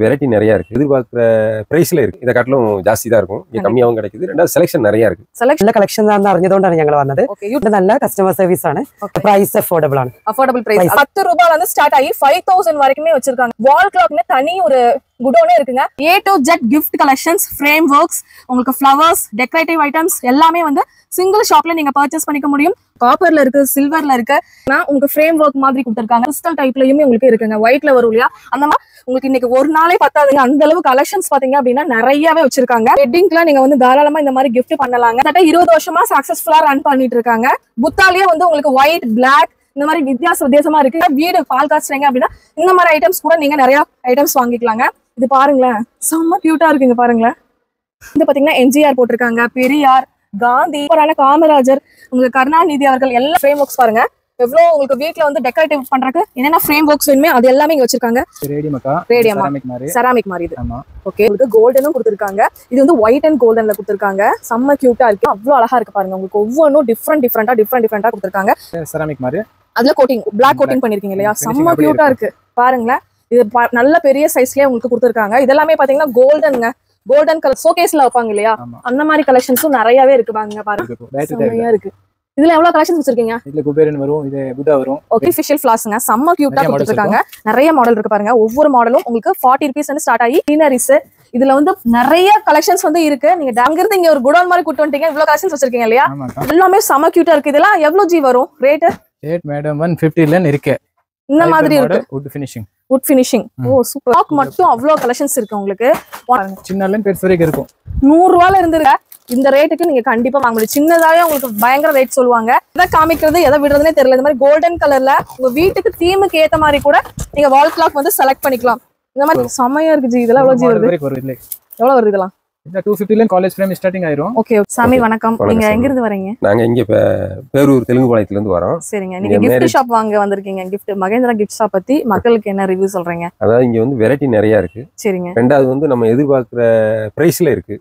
Variety நிறைய இருக்கு. எதிர்பார்க்குற பிரைஸ்ல இருக்கு. இதை காட்டிலும் ஜாஸ்தி தான் இருக்கும். இங்க கம்மியாகவும் கிடைக்குது. ரெண்டாவது செலக்ஷன் நிறைய இருக்கு. നല്ല കളക്ഷൻ ആണെന്ന് അറിഞ്ഞതുകൊണ്ടാണ് ഞങ്ങൾ വന്നത്. ഇത് നല്ല കസ്റ്റമർ സർവീസ് ആണ്. പ്രൈസ് അഫോർഡബിൾ ആണ്. அஃபோர்டபிள் பிரைஸ் 10 ரூபாயில இருந்து ஸ்டார்ட் ஆகி 5000 வரைக்குமே வச்சிருக்காங்க. வால் கிளாக்னு தனி ஒரு குடோனே இருக்குங்க. A to Z gift collections, frame works, உங்களுக்கு flowers, decorative items எல்லாமே வந்து சிங்கிள் ஷாப்ல நீங்க பர்ச்சேஸ் பண்ணிக்க முடியும். காப்பர்ல இருக்கு, சில்வர்ல இருக்கு. உங்களுக்கு ஃப்ரேம் ஒர்க் மாதிரி கொடுத்திருக்காங்க. கிறிஸ்டல் டைப்லயுமே உங்களுக்கு இருக்குங்க. ஒயிட்ல வரும் இல்லையா, அந்த மாதிரி உங்களுக்கு இன்னைக்கு ஒரு நாளே பத்தாதுங்க. அந்த அளவு கலெக்ஷன்ஸ் பாத்தீங்க அப்படின்னா நிறையவே வச்சிருக்காங்க. வெட்டிங்க்குலாம் நீங்க வந்து தாராளமா இந்த மாதிரி gift பண்ணலாங்க. கிட்ட 20 வருஷமா சக்சஸ்ஃபுல்லா ரன் பண்ணிட்டு இருக்காங்க. புத்தாலியே வந்து உங்களுக்கு ஒயிட், பிளாக் இந்த மாதிரி வித்தியாசமா இருக்கு. வீடு பால் காய்ச்சறீங்க அப்படின்னா இந்த மாதிரி ஐட்டம்ஸ் கூட நீங்க நிறைய ஐட்டம்ஸ் வாங்கிக்கலாங்க. இது பாருங்களேன், செம்ம கியூட்டா இருக்குங்க. பாருங்களேன், இது பாத்தீங்கன்னா எம்ஜிஆர் போட்டிருக்காங்க, பெரியார், காந்தி, காமராஜர், உங்களுக்கு கருணாநிதி அவர்கள் எல்லா ஃப்ரேம் ஒர்க்ஸ் பாருங்க. எவ்வளவு உங்களுக்கு வீட்ல வந்து டெக்கரேட்டிவ் பண்றதுக்கு என்னென்ன ஃப்ரேம் ஒர்க்ஸ் வேணுமே அது எல்லாமே இங்க வச்சிருக்காங்க. செராமிக் மாதிரி இது. ஓகே, உங்களுக்கு கோல்டனும் கொடுத்திருக்காங்க. இது வந்து ஒயிட் அண்ட் கோல்டன்ல கொடுத்திருக்காங்க. செம்ம கியூட்டா இருக்கு. அவ்வளவு அழகா இருக்கு பாருங்க. உங்களுக்கு ஒவ்வொன்றும் டிஃப்ரெண்டா கொடுத்திருக்காங்க. செராமிக் மாதிரி அதுல கோட்டிங், பிளாக் கோட்டிங் பண்ணிருக்கீங்க இல்லையா, செம்ம கியூட்டா இருக்கு. பாருங்களேன், இது நல்ல பெரிய சைஸ்லயே உங்களுக்கு கொடுத்திருக்காங்க. இதெல்லாமே பாத்தீங்கன்னா கோல்டனுங்க, கோல்டன் கலர் ஷோகேஸ்ல வைப்பாங்க இல்லையா, அந்த மாதிரி கலெக்ஷன்ஸும் நிறையவே இருக்கு. பாருங்க இருக்கு. இதுல எவ்வளவு கலெக்ஷன்ஸ் வச்சிருக்கீங்க? இதுல குபேரன் வரும், இது புதா வரும். ஓகே, ஃபிஷியல் ஃபிளாஸ்ங்க, செம்ம கியூட்டா கொடுத்திருக்காங்க. நிறைய மாடல் இருக்கு பாருங்க. ஒவ்வொரு மாடலும் உங்களுக்கு 40 ரூபீஸ் வந்து ஸ்டார்ட் ஆகி சீனரிஸ் இதுல வந்து நிறைய கலெக்ஷன்ஸ் வந்து இருக்கு. நீங்க அங்கிருந்து இங்க ஒரு குடோன் மாதிரி கூட்டு வந்துட்டீங்க. இவ்வளவு கலெக்ஷன்ஸ் வச்சிருக்கீங்க இல்லையா, எல்லாமே செம்ம கியூட்டா இருக்கு. இதெல்லாம் எவ்வளவு ஜி வரும் ரேட்? மேடம் 150 ல இருக்கு. இந்த மாதிரி இருக்கு. Wood finishing. Oh super. Stock மட்டும் அவ்வளவு கலெக்ஷன்ஸ் இருக்கு உங்களுக்கு. சின்னல இருந்து பெருசு வரைக்கும் இருக்கும். 100 ரூபாயில இருந்து இந்த ரேட்டுக்கு நீங்க கண்டிப்பா வாங்க முடியும். சின்னதாவே உங்களுக்கு பயங்கர ரேட் சொல்லுவாங்க. எதை காமிக்கிறது எதை விடுறதுனே தெரியல. இந்த மாதிரி கோல்டன் கலர்ல உங்க வீட்டுக்கு தீமுக்கு ஏத்த மாதிரி கூட நீங்க வால் கிளாக் வந்து செலக்ட் பண்ணிக்கலாம். இந்த மாதிரி செமையா இருக்கு ஜி. இதெல்லாம் எவ்வளவு ஜி வருது? எவ்வளவு வருது இதெல்லாம்? இந்த 250 ல காலேஜ் ஃப்ரேம் ஸ்டார்டிங் ஆயிரும். ஓகே சாமி வணக்கம். நீங்க எங்க இருந்து வரீங்க? நாங்க இங்க பேரூர் தெலுங்குபாளையத்துல இருந்து வரோம். சரிங்க. நீங்க gift ஷாப் வாங்க வந்திருக்கீங்க. gift மகேந்திரா gift ஷாப் பத்தி மக்களுக்கு என்ன ரிவ்யூ சொல்றீங்க? அதாவது இங்க வந்து வெரைட்டி நிறைய இருக்கு. சரிங்க. ரெண்டாவது வந்து நம்ம எதிர்பார்க்குற பிரைஸ்ல இருக்கு.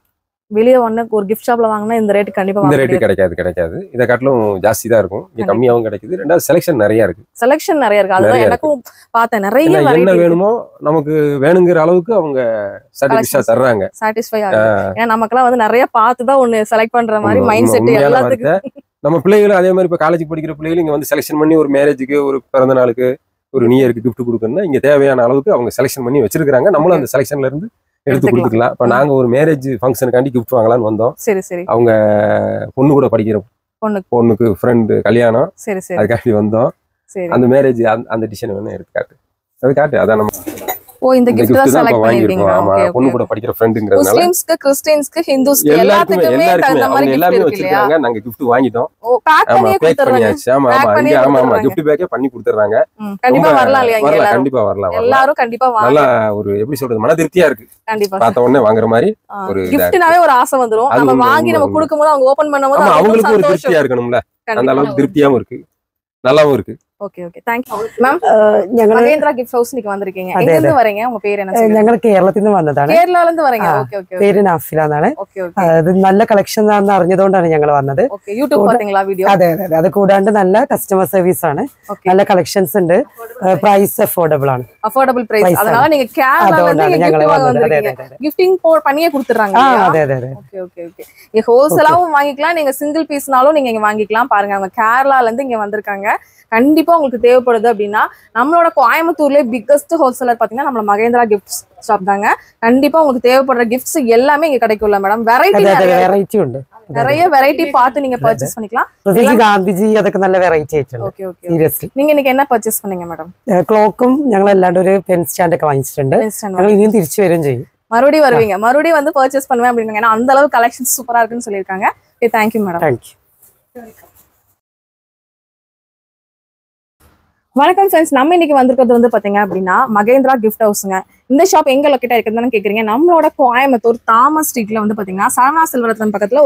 வெளியே ஒண்ணு ஒரு gift ஷாப்ல வாங்கினா இந்த ரேட் கண்டிப்பா இந்த ரேட் கிடைக்காது. இதை காட்டிலும் ஜாஸ்தி தான் இருக்கும். இங்க கம்மியாவும் கிடைக்குது. ரெண்டாவது செலக்ஷன் நிறைய இருக்கு. செலக்ஷன் நிறைய இருக்கு. அதுதான் எனக்கும் பார்த்தேன். நிறைய என்ன வேணுமோ நமக்கு வேணுங்கிற அளவுக்கு அவங்க சாட்டிஸ்ஃபை தர்றாங்க. சாட்டிஸ்ஃபை ஆகுது. ஏன்னா நமக்கெல்லாம் வந்து நிறைய பார்த்து தான் ஒன்னு செலக்ட் பண்ற மாதிரி மைண்ட் செட் எல்லாத்துக்கும். நம்ம பிள்ளைகளும் அதே மாதிரி இப்ப காலேஜ் படிக்கிற பிள்ளைகளும் இங்க வந்து செலக்ஷன் பண்ணி ஒரு மேரேஜுக்கு, ஒரு பிறந்த நாளுக்கு, ஒரு நியூ இயருக்கு gift கொடுக்கணும்னா இங்க தேவையான அளவுக்கு அவங்க செலக்ஷன் பண்ணி வச்சிருக்காங்க. நம்மளும் அந்த செலக்ஷன்ல இருந்து எடுத்து கொடுத்துக்கலாம். இப்ப நாங்க ஒரு மேரேஜ் ஃபங்க்ஷனுக்காண்டி gift வாங்கலாம்னு வந்தோம். சரி சரி. அவங்க பொண்ணு கூட படிக்கிற பொண்ணுக்கு ஃப்ரெண்ட் கல்யாணம். சரி சரி. அதுக்காண்டி வந்தோம். அந்த மேரேஜ் அந்த டிசைன் வேணும் எடுத்து காட்டு. அது காட்டு. அதான் நம்ம ஓ இந்த gift தான் செலக்ட் பண்ணிருக்கீங்க. ஓகே பொண்ணு கூட படிக்கிற ஃப்ரெண்ட்ங்கறதுனால முஸ்லிம்ஸ்க்கு, கிறிஸ்டியன்ஸ்க்கு, ஹிந்துஸ்க்கு எல்லாத்துக்குமே அந்த மாதிரி எல்லாமே வச்சிருக்காங்க. நாங்க gift வாங்கிட்டோம். ஓ பேக் பண்ணி கொடுத்துறாங்க. ஆமா gift பேக்கே பண்ணி கொடுத்துறாங்க. கண்டிப்பா வரலாம் இல்லையா? வரலாம், கண்டிப்பா வரலாம். எல்லாரும் கண்டிப்பா வாங்க. நல்ல ஒரு எப்படி சொல்றது, மன திருப்தியா இருக்கு. கண்டிப்பா பார்த்த உடனே வாங்குற மாதிரி ஒரு giftனாவே ஒரு ஆசை வந்துரும். நம்ம வாங்கி நம்ம கொடுக்கும்போது அவங்க ஓபன் பண்ணும்போது அவங்களுக்கு ஒரு திருப்தியா இருக்கணும்ல. அந்த அளவுக்கு திருப்தியாவும் இருக்கு, நல்லாவும் இருக்கு. Okay okay thank you ma'am. Mahendra gift house க்கு வந்திருக்கீங்க. எங்க இருந்து வரீங்க? உங்க பேர் என்ன? ഞങ്ങൾ കേരളത്തിൽ നിന്ന് വന്നതാണ്. കേരളയിൽ നിന്ന് வரீங்க. Okay okay. പേര് നാഫില എന്നാണ്. Okay okay. അത് നല്ല കളക്ഷൻ ആണെന്ന് അറിഞ്ഞതുകൊണ്ടാണ് ഞങ്ങൾ വന്നത്. ഓക്കേ യൂട്യൂബ് പാത്തீங்களா വീഡിയോ? അതെ അതെ. അത് കൂടാണ്ട് നല്ല കസ്റ്റമർ സർവീസ് ആണ്. നല്ല കളക്ഷൻസ് ഉണ്ട്. പ്രൈസ് അഫോർഡബിൾ ആണ്. Affordable price. அதனால நீங்க கேரளால இருந்து gift வாங்க வந்திருக்கீங்க. கிஃப்டிங் பண்ணியே கொடுத்துறாங்க. അതെ அതെ அതെ. Okay okay okay. நீங்க ஹோல்சேலாவும் வாங்கிக்கலாம், நீங்க சிங்கிள் பீஸ்னாலும் நீங்க இங்க வாங்கிக்கலாம். பாருங்க அவங்க கேரளால இருந்து இங்க வந்திருக்காங்க. கண்டிப்பா உங்களுக்கு தேவைப்படுது அப்படின்னா நம்மளோட கோயம்புத்தூர்ல பிக்கஸ்ட் ஹோல்சேலர் பாத்தீங்கன்னா நம்ம மகேந்திரா gift ஷாப் தாங்க. கண்டிப்பா உங்களுக்கு தேவைப்படுற கிஃப்ட்ஸ் எல்லாமே இங்க கிடைக்கும்ல மேடம். வெரைட்டி ഉണ്ട്. நிறைய வெரைட்டி பார்த்து நீங்க பர்ச்சேஸ் பண்ணிக்கலாம். ഗാന്ധിജി അതൊക്കെ നല്ല വെറൈറ്റി ആയിട്ടുണ്ട്. Okay okay. സീരിയസ്ലി நீங்க இன்னைக்கு என்ன பர்ச்சேஸ் பண்ணீங்க மேடம்? ക്ലോക്കും ഞങ്ങൾ അല്ലാണ്ട് ഒരു പെൻ സ്റ്റാൻഡ് ഒക്കെ വാങ്ങിച്ചിട്ടുണ്ട്. ഞങ്ങൾ ഇനിയും തിരിച്ചു വരും ചെയ്യും. மறுபடியும் வருவீங்க? மறுபடியும் வந்து பர்ச்சேஸ் பண்ணுவேன் அப்படிங்க. ஏன்னா அந்த அளவு கலெக்ஷன்ஸ் சூப்பரா இருக்குன்னு சொல்லிருக்காங்க. Okay thank you madam. Thank you. வணக்கம் ஃப்ரெண்ட்ஸ். நம்ம இன்னைக்கு வந்திருக்கிறது வந்து பாத்தீங்க அப்படின்னா மகேந்திரா gift ஹவுஸ்ங்க. இந்த ஷாப் எங்க லொக்கேட் ஆயிருக்குதுன்னு கேக்குறீங்க. நம்மளோட கோயம்புத்தூர் தாமஸ் ஸ்ட்ரீட்ல வந்து பாத்தீங்கன்னா சரவணா செல்வரத்னம் பக்கத்துல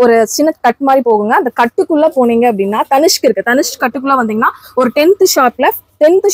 ஒரு சின்ன கட் மாதிரி போகுங்க. அந்த கட்டுக்குள்ள போனீங்க அப்படின்னா தனிஷ்க் இருக்கு. தனிஷ்க் கட்டுக்குள்ள வந்தீங்கன்னா ஒரு 10th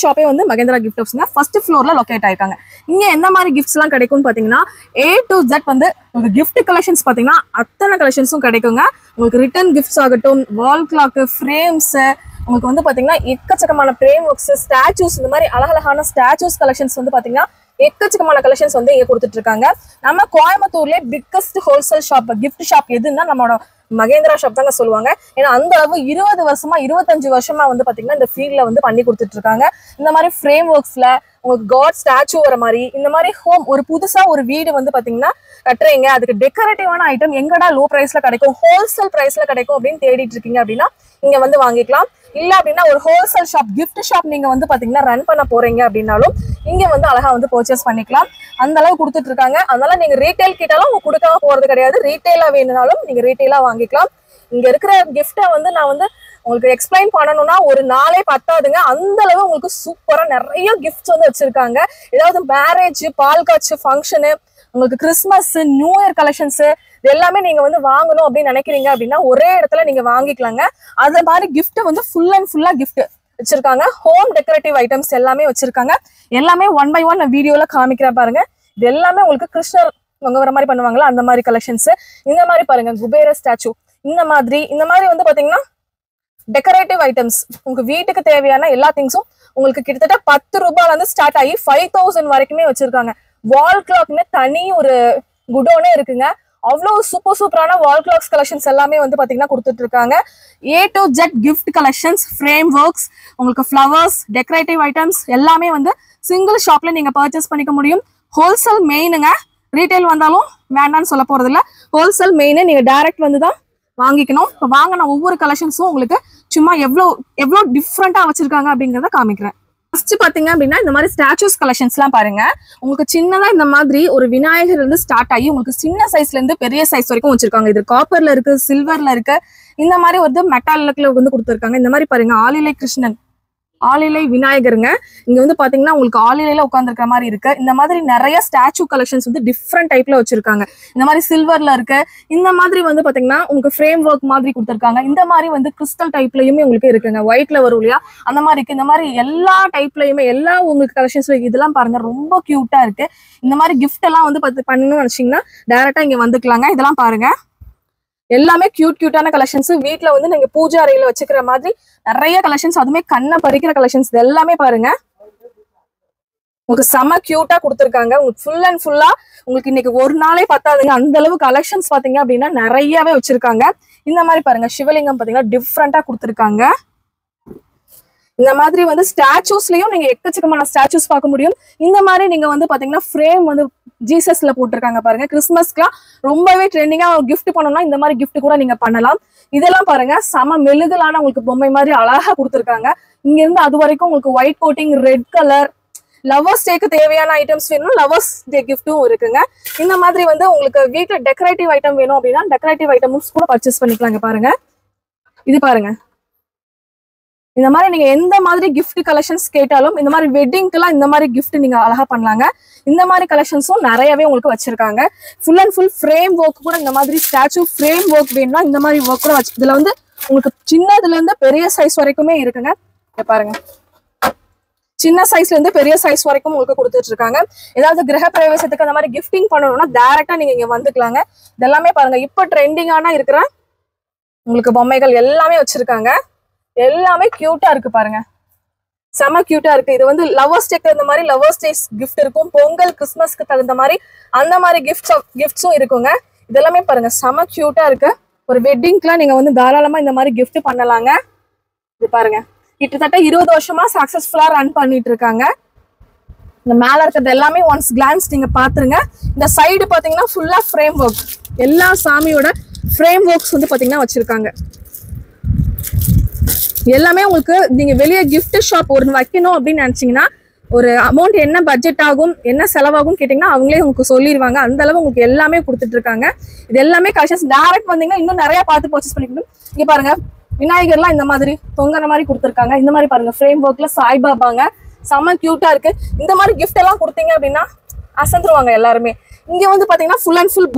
ஷாப்பே வந்து மகேந்திரா gift ஹவுஸ்ங்க. ஃபர்ஸ்ட் ஃப்ளோர்ல லொக்கேட் ஆயிருக்காங்க. இங்க என்ன மாதிரி கிஃப்ட்ஸ் எல்லாம் கிடைக்கும்னு பாத்தீங்கன்னா A to Z வந்து உங்களுக்கு gift கலெக்ஷன்ஸ் பாத்தீங்கன்னா அத்தனை கலெக்ஷன்ஸும் கிடைக்குங்க. உங்களுக்கு ரிட்டர்ன் கிஃப்ட்ஸ் ஆகட்டும், வால் கிளாக், ஃப்ரேம்ஸ், உங்களுக்கு வந்து பாத்தீங்கன்னா எக்கச்சக்கமான ஃப்ரேம் ஒர்க்ஸ், ஸ்டாச்சூஸ், இந்த மாதிரி அழகழகான ஸ்டாச்சூஸ் கலெக்ஷன்ஸ் வந்து பாத்தீங்கன்னா எக்கச்சக்கமான கலெக்ஷன்ஸ் வந்து இங்க கொடுத்துட்டு இருக்காங்க. நம்ம கோயம்புத்தூர்லயே biggest wholesale shop gift shop எதுன்னா நம்மளோட மகேந்திரா ஷாப் தாங்க சொல்லுவாங்க. ஏன்னா அந்த அளவு 20 வருஷமா 25 வருஷமா வந்து பாத்தீங்கன்னா இந்த ஃபீல்ட்ல வந்து பண்ணி கொடுத்துட்டு இருக்காங்க. இந்த மாதிரி ஃப்ரேம் ஒர்க்ஸ்ல உங்களுக்கு காட் ஸ்டாச்சு வர மாதிரி இந்த மாதிரி ஹோம் ஒரு புதுசா ஒரு வீடு வந்து பாத்தீங்கன்னா கட்டுறீங்க, அதுக்கு டெக்கரேட்டிவான ஐட்டம் எங்கடா லோ பிரைஸ்ல கிடைக்கும், ஹோல்சேல் பிரைஸ்ல கிடைக்கும் அப்படின்னு தேடிட்டு இருக்கீங்க அப்படின்னா இங்க வந்து வாங்கிக்கலாம். இல்ல அப்படின்னா ஒரு ஹோல்சேல் ஷாப் கிஃப்ட் ஷாப் நீங்க வந்து பாத்தீங்கன்னா ரன் பண்ண போறீங்க அப்படின்னாலும் இங்க வந்து அழகா வந்து பர்ச்சேஸ் பண்ணிக்கலாம். அந்த அளவு கொடுத்துட்டு இருக்காங்க. அதனால நீங்க ரீட்டைல் கிட்டாலும் அவங்க கொடுக்காம போறது கிடையாது. ரீட்டைலா வேணும்னாலும் நீங்க ரீட்டைலா வாங்கிக்கலாம். இங்க இருக்கிற கிஃப்ட்டை வந்து நான் வந்து உங்களுக்கு எக்ஸ்பிளைன் பண்ணணும்னா ஒரு நாளே பத்தாதுங்க. அந்த அளவு உங்களுக்கு சூப்பரா நிறைய கிஃப்ட்ஸ் வந்து வச்சிருக்காங்க. ஏதாவது மேரேஜ், பால் காய்ச்சி ஃபங்க்ஷனு, உங்களுக்கு கிறிஸ்மஸ், நியூ இயர் கலெக்ஷன்ஸ் எல்லாமே நீங்க வந்து வாங்கணும் அப்படின்னு நினைக்கிறீங்க அப்படின்னா ஒரே இடத்துல நீங்க வாங்கிக்கலாங்க. அது மாதிரி கிஃப்ட் வந்து ஃபுல் அண்ட் ஃபுல்லா கிஃப்ட் வச்சிருக்காங்க. ஹோம் டெக்கரேட்டிவ் ஐட்டம்ஸ் எல்லாமே வச்சிருக்காங்க. எல்லாமே 1 by 1 நான் வீடியோல காமிக்கிறேன் பாருங்க. இது எல்லாமே உங்களுக்கு கிருஷ்ணர் அங்க வர மாதிரி பண்ணுவாங்களா அந்த மாதிரி கலெக்ஷன்ஸ். இந்த மாதிரி பாருங்க குபேர ஸ்டாச்சு, இந்த மாதிரி வந்து பாத்தீங்கன்னா டெக்கரேட்டிவ் ஐட்டம்ஸ் உங்க வீட்டுக்கு தேவையான எல்லா திங்ஸும் உங்களுக்கு கிட்டத்தட்ட 10 ரூபாயில இருந்து ஸ்டார்ட் ஆகி 5000 வரைக்குமே வச்சிருக்காங்க. வால் கிளாக்னு தனி ஒரு குடோனே இருக்குங்க. அவ்வளவு சூப்பரான வால் கிளாக்ஸ் கலெக்ஷன்ஸ் எல்லாமே வந்து பாத்தீங்கன்னா கொடுத்துட்டு இருக்காங்க. A to Z gift collections, frame works, உங்களுக்கு ஃப்ளவர்ஸ், டெக்கரேட்டிவ் ஐட்டம்ஸ் எல்லாமே வந்து சிங்கிள் ஷாப்ல நீங்க பர்ச்சேஸ் பண்ணிக்க முடியும். ஹோல்சேல் மெயினுங்க, ரீட்டைல் வந்தாலும் வேண்டான்னு சொல்ல போறது இல்ல. ஹோல்சேல் மெயினு நீங்க டைரக்ட் வந்து தான் வாங்கிக்கணும். இப்போ வாங்கின ஒவ்வொரு கலெக்ஷன்ஸும் உங்களுக்கு சும்மா எவ்வளோ டிஃப்ரெண்டா வச்சிருக்காங்க அப்படிங்கிறத காமிக்கிறேன். ஃபர்ஸ்ட் பாத்தீங்க அப்படின்னா இந்த மாதிரி ஸ்டாச்சூஸ் கலெக்ஷன்ஸ் எல்லாம் பாருங்க. உங்களுக்கு சின்னதா இந்த மாதிரி ஒரு விநாயகர் இருந்து ஸ்டார்ட் ஆகி உங்களுக்கு சின்ன சைஸ்ல இருந்து பெரிய சைஸ் வரைக்கும் வச்சிருக்காங்க. இது காப்பர்ல இருக்கு, சில்வர்ல இருக்கு, இந்த மாதிரி வந்து மெட்டாலிக்ல வந்து கொடுத்துருக்காங்க. இந்த மாதிரி பாருங்க ஆளிலை கிருஷ்ணன், ஆளிலை விநாயகருங்க. இங்க வந்து பாத்தீங்கன்னா உங்களுக்கு ஆளிலையில உட்காந்துருக்கிற மாதிரி இருக்கு. இந்த மாதிரி நிறைய ஸ்டாச்சு கலெக்ஷன்ஸ் வந்து டிஃப்ரெண்ட் டைப்ல வச்சிருக்காங்க. இந்த மாதிரி சில்வர்ல இருக்கு, இந்த மாதிரி வந்து பாத்தீங்கன்னா உங்களுக்கு ஃப்ரேம் ஒர்க் மாதிரி கொடுத்துருக்காங்க. இந்த மாதிரி வந்து கிறிஸ்டல் டைப்லயுமே உங்களுக்கு இருக்குங்க. ஒயிட்ல வரும் இல்லையா அந்த மாதிரி இருக்கு. இந்த மாதிரி எல்லா டைப்லயுமே எல்லா உங்களுக்கு கலெக்ஷன்ஸ் இதெல்லாம் பாருங்க ரொம்ப கியூட்டா இருக்கு. இந்த மாதிரி கிஃப்ட் எல்லாம் வந்து பண்ணணும்னு நினைச்சீங்கன்னா டைரக்டா இங்க வந்துக்கலாங்க. இதெல்லாம் பாருங்க எல்லாமே கியூட்டான கலெக்ஷன்ஸ். வீட்டுல வந்து நீங்க பூஜை அறையில வச்சுக்கிற மாதிரி நிறைய கலெக்ஷன்ஸ், அதுவுமே கண்ணை பறிக்கிற கலெக்ஷன்ஸ் இது எல்லாமே பாருங்க உங்களுக்கு செம கியூட்டா கொடுத்துருக்காங்க. உங்களுக்கு ஃபுல் அண்ட் ஃபுல்லா உங்களுக்கு இன்னைக்கு ஒரு நாளே பத்தாதுங்க. அந்த அளவு கலெக்ஷன்ஸ் பாத்தீங்க அப்படின்னா நிறையவே வச்சிருக்காங்க. இந்த மாதிரி பாருங்க சிவலிங்கம் பாத்தீங்கன்னா டிஃப்ரெண்டா கொடுத்துருக்காங்க. இந்த மாதிரி வந்து ஸ்டாச்சூஸ்லயும் நீங்க எக்கச்சக்கமான ஸ்டாச்சூஸ் பார்க்க முடியும். இந்த மாதிரி நீங்க வந்து பாத்தீங்கன்னா ஃப்ரேம் வந்து ஜீசஸ்ல போட்டிருக்காங்க பாருங்க. கிறிஸ்மஸ்க்குலாம் ரொம்பவே ட்ரெண்டிங்கா கிஃப்ட் பண்ணணும்னா இந்த மாதிரி கிஃப்ட் கூட நீங்க பண்ணலாம். இதெல்லாம் பாருங்க செம மெழுகலான உங்களுக்கு பொம்மை மாதிரி அழகா கொடுத்துருக்காங்க. இங்க இருந்து அது வரைக்கும் உங்களுக்கு white coating, red colour, lovers டேக்கு தேவையான ஐட்டம்ஸ் வேணும், லவர்ஸ் டே கிஃப்ட்டும் இருக்குங்க. இந்த மாதிரி வந்து உங்களுக்கு வீட்டுல டெக்கரேட்டிவ் ஐட்டம் வேணும் அப்படின்னா டெக்கரேட்டிவ் ஐட்டம்ஸ் கூட பர்ச்சேஸ் பண்ணிக்கலாங்க. பாருங்க இது பாருங்க. இந்த மாதிரி நீங்க எந்த மாதிரி கிஃப்ட் கலெக்ஷன்ஸ் கேட்டாலும் இந்த மாதிரி வெட்டிங்க்குலாம் இந்த மாதிரி கிஃப்ட் நீங்க அழகா பண்ணலாங்க. இந்த மாதிரி கலெக்ஷன்ஸும் நிறையவே உங்களுக்கு வச்சிருக்காங்க. Full and full frame work கூட இந்த மாதிரி ஸ்டாச்சு ஃப்ரேம் ஒர்க் வேணும்னா இந்த மாதிரி ஒர்க் கூட வச்சு இதுல வந்து உங்களுக்கு சின்னதுல இருந்து பெரிய சைஸ் வரைக்குமே இருக்குங்க. பாருங்க சின்ன சைஸ்ல இருந்து பெரிய சைஸ் வரைக்கும் உங்களுக்கு கொடுத்துட்டு இருக்காங்க. ஏதாவது கிரக பிரவேசத்துக்கு அந்த மாதிரி கிஃப்டிங் பண்ணணும்னா டைரக்டா நீங்க இங்க வந்துக்கலாங்க. இதெல்லாமே பாருங்க இப்ப ட்ரெண்டிங்கான இருக்கிற உங்களுக்கு பொம்மைகள் எல்லாமே வச்சிருக்காங்க. எல்லாமே கியூட்டா இருக்கு பாருங்க, செம கியூட்டா இருக்கு. இது வந்து லவர்ஸ் டேக்கு தகுந்த மாதிரி லவர்ஸ் டேஸ் கிஃப்ட் இருக்கும். பொங்கல் கிறிஸ்மஸ்க்கு தகுந்த மாதிரி அந்த மாதிரி கிஃப்ட்ஸும் இருக்குங்க. இதெல்லாமே பாருங்க செம கியூட்டா இருக்கு. ஒரு வெட்டிங்க்குலாம் நீங்க வந்து தாராளமா இந்த மாதிரி கிஃப்ட் பண்ணலாங்க. இது பாருங்க கிட்டத்தட்ட 20 வருஷமா சக்சஸ்ஃபுல்லா ரன் பண்ணிட்டு இருக்காங்க. இந்த மேல இருக்கிறது எல்லாமே ஒன்ஸ் கிளான்ஸ் நீங்க பாத்துருங்க. இந்த சைடு பாத்தீங்கன்னா ஃபுல்லா ஃப்ரேம் ஒர்க், எல்லா சாமியோட ஃப்ரேம் ஒர்க்ஸ் வந்து பாத்தீங்கன்னா வச்சிருக்காங்க. எல்லாமே உங்களுக்கு நீங்க வெளியே கிஃப்ட் ஷாப் ஒன்று வைக்கணும் அப்படின்னு நினைச்சீங்கன்னா ஒரு அமௌண்ட் என்ன பட்ஜெட் ஆகும், என்ன செலவாகும் கேட்டீங்கன்னா அவங்களே உங்களுக்கு சொல்லிடுவாங்க. அந்த அளவு உங்களுக்கு எல்லாமே கொடுத்துட்டு இருக்காங்க. இது எல்லாமே கலெக்ஷன்ஸ் டைரக்ட் வந்தீங்கன்னா இன்னும் நிறைய பார்த்து பர்ச்சேஸ் பண்ணிக்கணும். இங்க பாருங்க விநாயகர்லாம் இந்த மாதிரி தொங்குற மாதிரி கொடுத்துருக்காங்க. இந்த மாதிரி பாருங்க ஃப்ரேம் ஒர்க்ல சாய்பாபாங்க செம்ம கியூட்டா இருக்கு. இந்த மாதிரி கிஃப்ட் எல்லாம் கொடுத்தீங்க அப்படின்னா அசந்துருவாங்க எல்லாருமே. இங்க வந்து பாத்தீங்கன்னா ஃபுல் அண்ட் ஃபுல்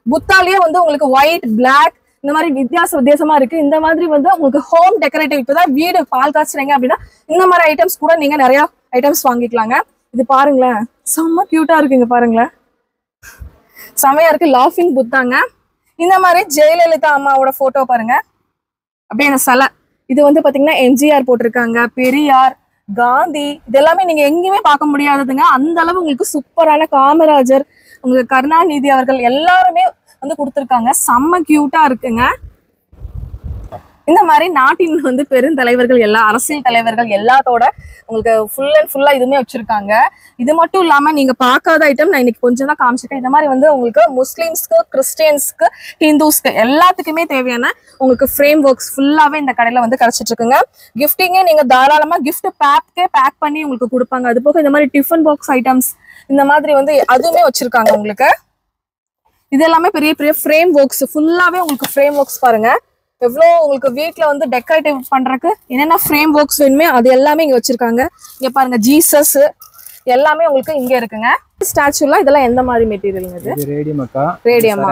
புத்தாலேயே வந்து உங்களுக்கு ஒயிட், பிளாக் இந்த மாதிரி வித்தியாசமா இருக்கு. இந்த மாதிரி வந்து உங்களுக்கு ஹோம் டெக்கரேட்டிவ் இப்பதான் வீடு பால் காய்ச்சுறீங்க அப்படின்னா இந்த மாதிரி ஐட்டம்ஸ் கூட நீங்க நிறைய ஐட்டம்ஸ் வாங்கிக்கலாங்க. இது பாருங்களேன் செம்ம கியூட்டா இருக்குங்க. பாருங்களேன் செமையா இருக்கு. லாஃபிங் புத்தாங்க. இந்த மாதிரி ஜெயலலிதா அம்மாவோட போட்டோ பாருங்க அப்படியே அந்த சிலை. இது வந்து பாத்தீங்கன்னா எம்ஜிஆர் போட்டிருக்காங்க, பெரியார், காந்தி இதெல்லாமே நீங்க எங்கேயுமே பார்க்க முடியாததுங்க. அந்த அளவு உங்களுக்கு சூப்பரான காமராஜர், உங்களுக்கு கருணாநிதி அவர்கள் எல்லாருமே வந்து கொடுத்துருக்காங்க. செம்ம கியூட்டா இருக்குங்க. இந்த மாதிரி நாட்டின் வந்து பெருந்தலைவர்கள் எல்லா அரசியல் தலைவர்கள் எல்லாத்தோட உங்களுக்கு ஃபுல் அண்ட் ஃபுல்லா இதுவுமே வச்சிருக்காங்க. இது மட்டும் இல்லாம நீங்க பார்க்காத ஐட்டம் நான் இன்னைக்கு கொஞ்சம் தான் காமிச்சிருக்கேன். இந்த மாதிரி வந்து உங்களுக்கு முஸ்லிம்ஸ்க்கு, கிறிஸ்டியன்ஸ்க்கு, ஹிந்துஸ்க்கு எல்லாத்துக்குமே தேவையான உங்களுக்கு ஃப்ரேம் ஒர்க்ஸ் ஃபுல்லாவே இந்த கடையில வந்து கிடைச்சிட்டு இருக்குங்க. கிஃப்டிங்கே நீங்க தாராளமா கிஃப்ட் பேக் பண்ணி உங்களுக்கு கொடுப்பாங்க. அது போக இந்த மாதிரி டிஃபன் பாக்ஸ் ஐட்டம்ஸ் இந்த மாதிரி வந்து அதுவுமே வச்சிருக்காங்க உங்களுக்கு. இது எல்லாமே பெரிய பெரிய ஃப்ரேம் ஒர்க்ஸ் ஃபுல்லாவே உங்களுக்கு ஃப்ரேம் ஒர்க்ஸ் பாருங்க. எவ்வளோ உங்களுக்கு வீட்டுல வந்து டெக்கரேட்டிவ் பண்றதுக்கு என்னென்ன ஃப்ரேம் ஒர்க்ஸ் வேணுமே அது எல்லாமே இங்க வச்சிருக்காங்க. இங்க பாருங்க ஜீசஸ் எல்லாமே உங்களுக்கு இங்க இருக்குங்க. ஸ்டாச்சுலாம் இதெல்லாம் எந்த மாதிரி மெட்டீரியல்? இது ரேடியம் அக்கா. ரேடியம்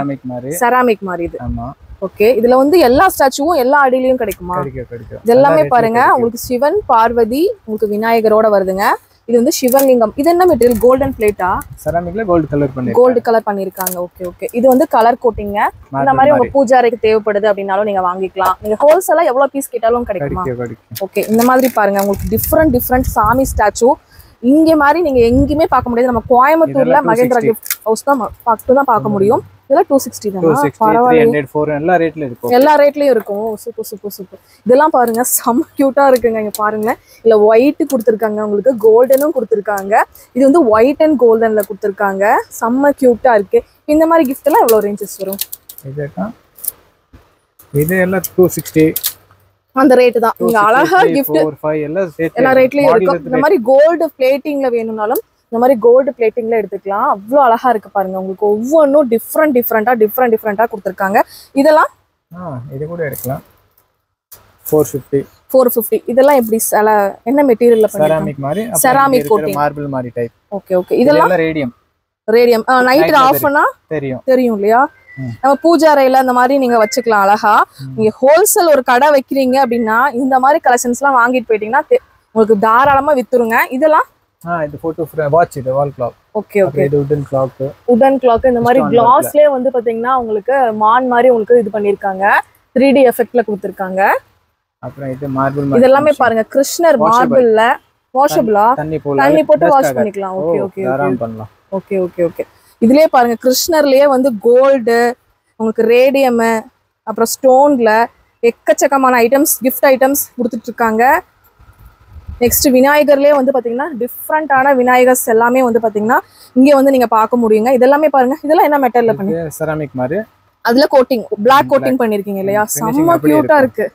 செராமிக் மாதிரி இது. ஆமா. ஓகே. இதுல வந்து எல்லா ஸ்டாச்சுவும் எல்லா அடியிலயும் கிடைக்குமா? கிடைக்கும். இது எல்லாமே பாருங்க உங்களுக்கு சிவன், பார்வதி, உங்களுக்கு விநாயகரோட வருதுங்க. இது வந்து சிவலிங்கம். இது என்ன material? Golden pleated? செராமிக்ல gold colour பண்ணிருக்காங்க. கோல்ட் கலர் பண்ணிருக்காங்க. Okay okay. இது வந்து கலர் கோட்டிங்க. இந்த மாதிரி உங்க பூஜை அறைக்கு தேவைப்படுது அப்படினாலும் நீங்க வாங்கிக்கலாம். நீங்க ஹோல்சேலா எவ்வளவு பீஸ் கேட்டாலும் கிடைக்குமா? ஓகே. இந்த மாதிரி பாருங்க உங்களுக்கு டிஃபரெண்ட் சாமி ஸ்டாச்சு இங்க மாதிரி நீங்க எங்கேயுமே பார்க்க முடியாது. நம்ம கோயம்புத்தூர்ல மகேந்திரா கிஃப்ட் ஹவுஸ் தான் பார்க்க முடியும். இதெல்லாம் 260 தானா? பரவாயில்லை. 300 400 எல்லா ரேட்லயும் இருக்கும். எல்லா ரேட்லயும் இருக்கும். சூப்பர். இதெல்லாம் பாருங்க செம்ம கியூட்டா இருக்குங்க. இங்க பாருங்க இல்ல ஒயிட் கொடுத்துருக்காங்க, உங்களுக்கு கோல்டனும் கொடுத்துருக்காங்க. இது வந்து ஒயிட் அண்ட் கோல்டன்ல கொடுத்துருக்காங்க. செம்ம கியூட்டா இருக்கு. இந்த மாதிரி கிஃப்ட் எல்லாம் எவ்வளவு ரேஞ்சஸ் வரும்? இது எல்லாம் 260 அந்த ரேட் தான். நீங்க அழகா கிஃப்ட் 4 5 எல்லா ரேட்லயும் இருக்கும். இந்த மாதிரி கோல்டு பிளேட்டிங்ல வேணும்னாலும் இந்த மாதிரி கோல்டு பிளேட்டிங்ல எடுத்துக்கலாம். அவ்வளோ அழகா இருக்கு பாருங்க. உங்களுக்கு ஒவ்வொன்றும் டிஃப்ரெண்டா கொடுத்துருக்காங்க. இதெல்லாம் இது கூட எடுக்கலாம். 450. இதெல்லாம் எப்படி என்ன மெட்டீரியல்ல செராமிக் மாதிரி, செராமிக் கோட்டிங், மார்பிள் மாதிரி டைப். ஓகே. இதெல்லாம் ரேடியம் நைட் ஆஃப் பண்ணா தெரியும் இல்லையா? நம்ம பூஜை அறையில இந்த மாதிரி நீங்க வச்சுக்கலாம் அழகா. நீங்க ஹோல்சேல் ஒரு கடை வைக்கிறீங்க அப்படின்னா இந்த மாதிரி கலெக்ஷன்ஸ் எல்லாம் வாங்கிட்டு போயிட்டீங்கன்னா உங்களுக்கு தாராளமா வித்துருங்க. இதெல்லாம் இது போட்டோ வாட்ச், இது வால் கிளாக். ஓகே. இது வுடன் கிளாக். இந்த மாதிரி கிளாஸ்லயே வந்து பாத்தீங்கன்னா உங்களுக்கு மான் மாதிரி உங்களுக்கு இது பண்ணிருக்காங்க. 3D எஃபெக்ட்ல கொடுத்திருக்காங்க. அப்புறம் இது மார்பிள். இதெல்லாமே பாருங்க கிருஷ்ணர் மார்பிள்ல வாஷபிளா தண்ணி போட்டு வாஷ் பண்ணிக்கலாம். ஓகே. இதுலயே பாருங்க கிருஷ்ணர்லயே வந்து கோல்டு, உங்களுக்கு ரேடியம், அப்புறம் ஸ்டோன்ல எக்கச்சக்கமான ஐட்டம்ஸ், கிஃப்ட் ஐட்டம்ஸ் கொடுத்துட்டு இருக்காங்க. நெக்ஸ்ட் விநாயகர்லயே வந்து பாத்தீங்கன்னா டிஃப்ரெண்டான விநாயகர்ஸ் எல்லாமே வந்து பாத்தீங்கன்னா இங்க வந்து நீங்க பார்க்க முடியுங்க. இதெல்லாமே பாருங்க. இதெல்லாம் என்ன மெட்டல்ல பண்ணி? செராமிக் மாதிரி. அதுல கோட்டிங், பிளாக் கோட்டிங் பண்ணிருக்கீங்க இல்லையா? செம்ம கியூட்டா இருக்கு.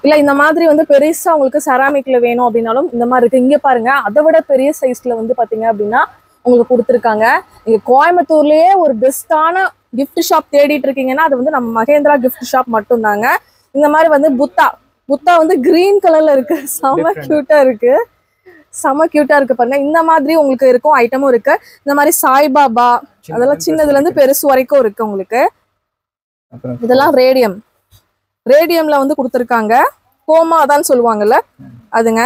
இல்ல இந்த மாதிரி வந்து பெருசா உங்களுக்கு செராமிக்ல வேணும் அப்படின்னாலும் இந்த மாதிரி இருக்கு. இங்க பாருங்க அதை விட பெரிய சைஸ்ல வந்து பாத்தீங்க அப்படின்னா உங்களுக்கு கொடுத்துருக்காங்க. நீங்க கோயம்புத்தூர்லயே ஒரு பெஸ்டான கிஃப்ட் ஷாப் தேடிட்டு இருக்கீங்கன்னா அது வந்து நம்ம மகேந்திரா கிஃப்ட் ஷாப் மட்டும் தாங்க. இந்த மாதிரி வந்து புத்தா வந்து கிரீன் கலர்ல இருக்கு. செம கியூட்டா இருக்கு பாருங்க. இந்த மாதிரி உங்களுக்கு இருக்கும் ஐட்டமும் இருக்கு. இந்த மாதிரி சாய்பாபா அதெல்லாம் சின்னதுல இருந்து பெருசு வரைக்கும் இருக்கு உங்களுக்கு. இதெல்லாம் ரேடியம்ல வந்து கொடுத்துருக்காங்க. கோமா அதான் சொல்லுவாங்கல்ல அதுங்க.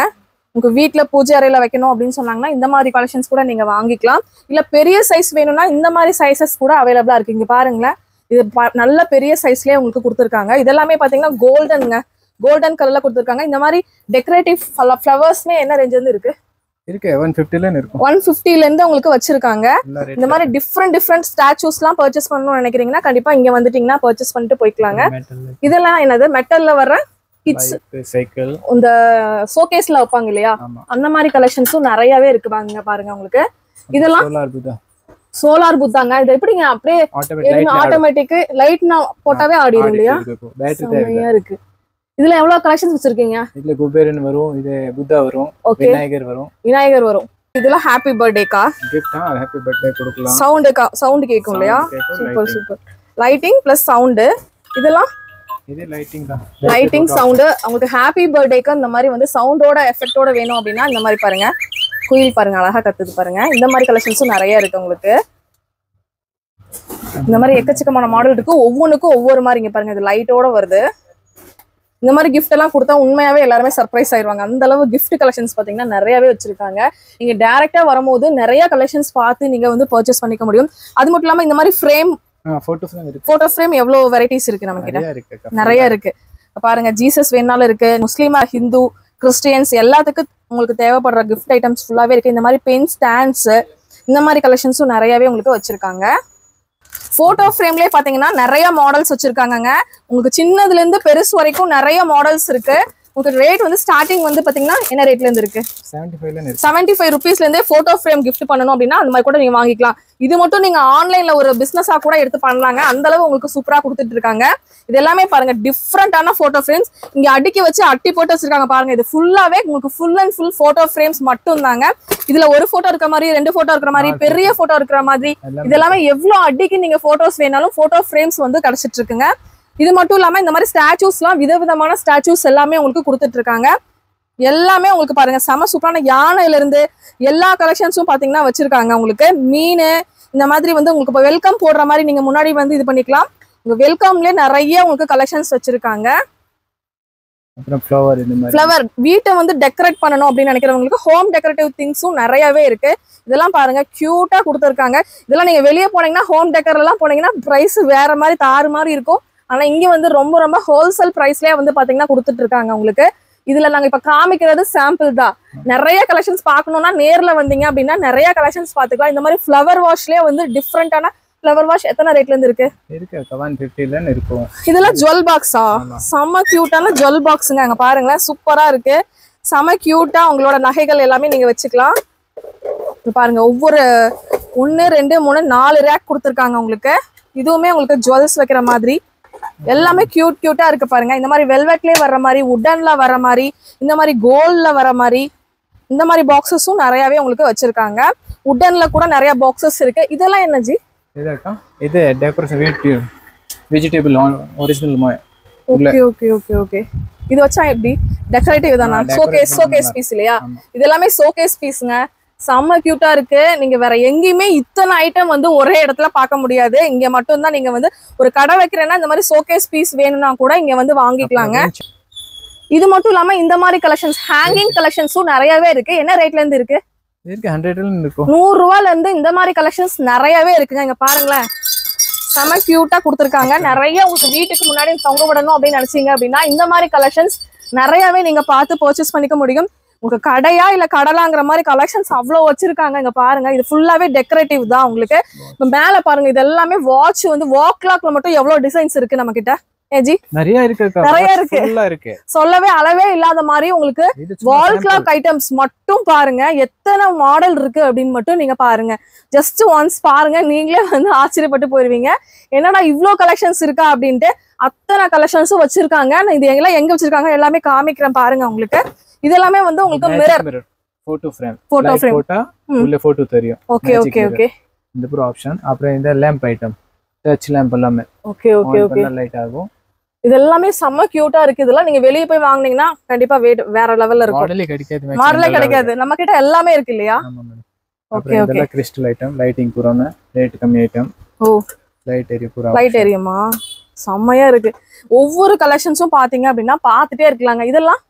உங்க வீட்டுல பூஜை அறையில வைக்கணும் அப்படின்னு சொன்னாங்கன்னா இந்த மாதிரி கலெக்ஷன்ஸ் கூட நீங்க வாங்கிக்கலாம். இல்ல பெரிய சைஸ் வேணும்னா இந்த மாதிரி சைசஸ் கூட அவைலபிளா இருக்கு. இங்க பாருங்களேன், இது நல்ல பெரிய சைஸ்லயே உங்களுக்கு கொடுத்துருக்காங்க. இதெல்லாமே பாத்தீங்கன்னா கோல்டன் கலர்ல கொடுத்துருக்காங்க. இந்த மாதிரி டெக்கரேட்டிவ் ஃப்ளவர்ஸ்மே என்ன ரேஞ்ச் இருந்து இருக்கு? 150 இருந்து உங்களுக்கு வச்சிருக்காங்க. இந்த மாதிரி டிஃப்ரெண்ட் ஸ்டாச்சூஸ் எல்லாம் பர்ச்சேஸ் பண்ணணும்னு நினைக்கிறீங்கன்னா கண்டிப்பா இங்க வந்துட்டீங்கன்னா பர்ச்சேஸ் பண்ணிட்டு போய்க்கலாங்க. இதெல்லாம் என்னது மெட்டல்ல வர்ற கிட்ஸ் சைக்கிள், இந்த ஷோகேஸ்ல வைப்பாங்க இல்லையா? அந்த மாதிரி கலெக்ஷன்ஸும் நிறையவே இருக்கு பாருங்க உங்களுக்கு. இதெல்லாம் சோலார் புத்தாங்க. இது எப்படிங்க அப்படியே ஆட்டோமேட்டிக் லைட்னா போட்டாவே ஆடிடும் இல்லையா? செமையா இருக்கு. இதுல எவ்வளவு கலெக்ஷன்ஸ் வச்சிருக்கீங்க? இதுல குபேரன் வரும், இது புத்தா வரும், விநாயகர் வரும். இதெல்லாம் ஹாப்பி பர்த்டேக்கா கிஃப்ட். ஹாப்பி பர்த்டே கொடுக்கலாம். சவுண்ட் கேக்கும் இல்லையா? சூப்பர். Lighting plus sound. இதெல்லாம் இது லைட்டிங் தான். Lighting sound. உங்களுக்கு ஹாப்பி பர்த்டேக்கு இந்த மாதிரி வந்து சவுண்டோட எஃபெக்ட்டோட வேணும் அப்படின்னா இந்த மாதிரி பாருங்க. குயில் பாருங்க அழகா கத்துது பாருங்க. இந்த மாதிரி கலெக்ஷன்ஸும் நிறைய இருக்கு உங்களுக்கு. இந்த மாதிரி எக்கச்சக்கமான மாடல் இருக்கு. ஒவ்வொன்றுக்கும் ஒவ்வொரு மாதிரி. இங்க பாருங்க இது லைட்டோட வருது. இந்த மாதிரி கிஃப்ட் எல்லாம் கொடுத்தா உண்மையாவே எல்லாருமே சர்ப்ரைஸ் ஆயிடுவாங்க. அந்த அளவு கிஃப்ட் கலெக்ஷன்ஸ் பாத்தீங்கன்னா நிறையவே வச்சிருக்காங்க. நீங்க டைரக்டா வரும்போது நிறைய கலெக்ஷன்ஸ் பார்த்து நீங்க வந்து பர்ச்சேஸ் பண்ணிக்க முடியும். அது மட்டும் இல்லாம இந்த மாதிரி ஃப்ரேம், போட்டோ ஃப்ரேம் எவ்வளவு வெரைட்டிஸ் இருக்கு நம்ம கிட்ட, நிறைய இருக்கு. பாருங்க ஜீசஸ் வேணாலும் இருக்கு, முஸ்லீமா, ஹிந்து, கிறிஸ்டியன்ஸ் எல்லாத்துக்கும் உங்களுக்கு தேவைப்படுற கிஃப்ட் ஐட்டம்ஸ் ஃபுல்லாவே இருக்கு. இந்த மாதிரி பென் ஸ்டாண்ட்ஸ் இந்த மாதிரி கலெக்ஷன்ஸும் நிறையவே உங்களுக்கு வச்சிருக்காங்க. போட்டோ ஃப்ரேம்லயே பாத்தீங்கன்னா நிறைய மாடல்ஸ் வச்சிருக்காங்க. உங்களுக்கு சின்னதுல இருந்து பெருசு வரைக்கும் நிறைய மாடல்ஸ் இருக்கு. உங்களுக்கு ரேட் வந்து ஸ்டார்டிங் வந்து பாத்தீங்கன்னா என்ன ரேட்ல இருந்து இருக்கு? 75 rupeesல இருந்தே போட்டோ ஃப்ரேம் கிஃப்ட் பண்ணணும் அப்படின்னா அந்த மாதிரி கூட நீங்க வாங்கிக்கலாம். இது மட்டும் நீங்க ஆன்லைன்ல ஒரு பிசினஸா கூட எடுத்து பண்ணலாங்க. அந்த அளவு உங்களுக்கு சூப்பரா கொடுத்துட்டு இருக்காங்க. இது எல்லாமே பாருங்க டிஃப்ரெண்டான போட்டோ ஃப்ரேம்ஸ் இங்க அடுக்கி வச்சு அட்டி போட்டு வச்சிருக்காங்க பாருங்க. இது ஃபுல்லாவே உங்களுக்கு full and full photo frames மட்டும் தாங்க. இதுல ஒரு போட்டோ இருக்கிற மாதிரி, 2 போட்டோ இருக்கிற மாதிரி, பெரிய போட்டோ இருக்கிற மாதிரி, இது எல்லாமே எவ்வளவு அடிக்கு நீங்க போட்டோஸ் வேணாலும் போட்டோ ஃப்ரேம்ஸ் வந்து கிடைச்சிட்டு இருக்குங்க. இது மட்டும் இல்லாம இந்த மாதிரி ஸ்டாச்சூஸ்லாம் விதவிதமான ஸ்டாச்சூஸ் எல்லாமே உங்களுக்கு கொடுத்துட்டு இருக்காங்க. எல்லாமே உங்களுக்கு பாருங்க செம சூப்பரான யானையில இருந்து எல்லா கலெக்ஷன்ஸும் பாத்தீங்கன்னா வச்சிருக்காங்க. உங்களுக்கு மீன் இந்த மாதிரி வந்து உங்களுக்கு இப்போ வெல்கம் போடுற மாதிரி நீங்க முன்னாடி வந்து இது பண்ணிக்கலாம். உங்க வெல்கம்லயே நிறைய உங்களுக்கு கலெக்ஷன்ஸ் வச்சிருக்காங்க. அப்புறம் ஃப்ளவர் இந்த மாதிரி ஃப்ளவர் வீட்டை வந்து டெக்கரேட் பண்ணணும் அப்படின்னு நினைக்கிறவங்களுக்கு ஹோம் டெக்கரேட்டிவ் திங்ஸும் நிறையவே இருக்கு. இதெல்லாம் பாருங்க கியூட்டா கொடுத்துருக்காங்க. இதெல்லாம் நீங்க வெளியே போனீங்கன்னா ஹோம் டெக்கர் எல்லாம் போனீங்கன்னா பிரைஸ் வேற மாதிரி தாறு மாதிரி இருக்கும். ஆனா இங்க வந்து ரொம்ப ரொம்ப ஹோல்சேல் பிரைஸ்லயே வந்து பாத்தீங்கன்னா கொடுத்துட்டு இருக்காங்க உங்களுக்கு. இதுல நாங்க இப்ப காமிக்கிறது சாம்பிள் தான். நிறைய கலெக்ஷன்ஸ் பாக்கணும்னா நேர்ல வந்தீங்க அப்படின்னா நிறைய கலெக்ஷன்ஸ் பாத்துக்கலாம். இந்த மாதிரி ஃப்ளவர் வாஷ்லயே வந்து டிஃப்ரெண்டான ஃப்ளவர் வாஷ் எத்தனை ரேட்ல இருந்து இருக்கு? 150ல இருக்கும். இதெல்லாம் ஜுவல் பாக்ஸா? செம்ம கியூட்டான ஜுவல் பாக்ஸுங்க. அங்க பாருங்களேன் சூப்பரா இருக்கு. செம கியூட்டா உங்களோட நகைகள் எல்லாமே நீங்க வச்சுக்கலாம். பாருங்க ஒவ்வொரு 1 2 3 4 ரேக் கொடுத்துருக்காங்க உங்களுக்கு. இதுவுமே உங்களுக்கு ஜுவல்ஸ் வைக்கிற மாதிரி எல்லாமே கியூட்டா இருக்கு பாருங்க. இந்த மாதிரி வெல்வெட்லயே வர்ற மாதிரி, வுட்டன்ல வர மாதிரி, இந்த மாதிரி கோல்ட்ல வர மாதிரி இந்த மாதிரி பாக்ஸஸும் நிறையவே உங்களுக்கு வச்சிருக்காங்க. வுட்டன்ல கூட நிறைய பாக்ஸஸ் இருக்கு. இதெல்லாம் என்ன ஜி? இது டெக்கரேஷன் வெஜிடபிள் ஒரிஜினல் மாதிரி. ஓகே. இது வச்சா எப்படி டெக்கரேட்டிவ் தானா? ஷோகேஸ் பீஸ் இல்லையா? இது எல்லாமே ஷோகேஸ் பீஸ்ங்க. செம்ம கியூட்டா இருக்கு. நீங்க வேற எங்கேயுமே இத்தனை ஐட்டம் வந்து ஒரே இடத்துல பார்க்க முடியாது. இங்க மட்டும் தான் நீங்க வந்து ஒரு கடை வைக்கிறேன்னா இந்த மாதிரி ஷோகேஸ் பீஸ் வேணும்னா கூட இங்க வந்து வாங்கிக்கலாங்க. இது மட்டும் இல்லாம இந்த மாதிரி கலெக்ஷன்ஸ் ஹேங்கிங் கலெக்ஷன்ஸும் நிறையவே இருக்கு. என்ன ரேட்ல இருந்து இருக்கு? 100 ரூபாயில இருந்து இந்த மாதிரி கலெக்ஷன்ஸ் நிறையவே இருக்குங்க. இங்க பாருங்களேன் செம கியூட்டா கொடுத்துருக்காங்க. நிறைய உங்களுக்கு வீட்டுக்கு முன்னாடி தொங்க விடணும் அப்படின்னு நினைச்சீங்க அப்படின்னா இந்த மாதிரி கலெக்ஷன்ஸ் நிறையவே நீங்க பார்த்து பர்ச்சேஸ் பண்ணிக்க முடியும். உங்க கடையா இல்ல கடலாங்கிற மாதிரி கலெக்ஷன்ஸ் அவ்வளவு வச்சிருக்காங்க. இங்க பாருங்க இது ஃபுல்லாவே டெக்கரேட்டிவ் தான் உங்களுக்கு. இப்ப மேல பாருங்க இது எல்லாமே வாட்ச் வந்து வால் கிளாக்ல மட்டும் எவ்வளவு டிசைன்ஸ் இருக்கு நம்ம கிட்ட. ஏஜி நிறைய இருக்கு. சொல்லவே அளவே இல்லாத மாதிரி உங்களுக்கு வால் கிளாக் ஐட்டம்ஸ் மட்டும் பாருங்க எத்தனை மாடல் இருக்கு அப்படின்னு மட்டும் நீங்க பாருங்க. ஜஸ்ட் ஒன்ஸ் பாருங்க நீங்களே வந்து ஆச்சரியப்பட்டு போயிருவீங்க. என்னடா இவ்வளவு கலெக்ஷன்ஸ் இருக்கா அப்படின்ட்டு. அத்தனை கலெக்ஷன்ஸும் வச்சிருக்காங்க. இது எல்லாம் எங்க வச்சிருக்காங்க எல்லாமே காமிக்கிறேன் பாருங்க உங்களுக்கு. இது எல்லாமே வந்து உங்களுக்கு மிரர் போட்டோ ஃப்ரேம் போட்டா உள்ள போட்டோ தெரியும். ஓகே இந்த ப்ரோ ஆப்ஷன். அப்புறம் இந்த லேம்ப் ஐட்டம் டச் லேம்ப் எல்லாமே ஓகே லைட் ஆகும். இது எல்லாமே செம்ம கியூட்டா இருக்கு. இதெல்லாம் நீங்க வெளிய போய் வாங்குனீங்கன்னா கண்டிப்பா வேற லெவல்ல இருக்கும். மாடலே கிடைக்காது. நம்ம கிட்ட எல்லாமே இருக்கு இல்லையா? ஓகே இதெல்லாம் கிறிஸ்டல் ஐட்டம் லைட்டிங் புரோன ரேட் கம்மி ஐட்டம். லைட் ஏரியா புரா லைட் ஏரியாமா செம்மையா இருக்கு. ஒவ்வொரு கலெக்ஷன்ஸும் பாத்தீங்க அப்படின்னா பாத்துட்டே இருக்கலாங்க. இதெல்லாம்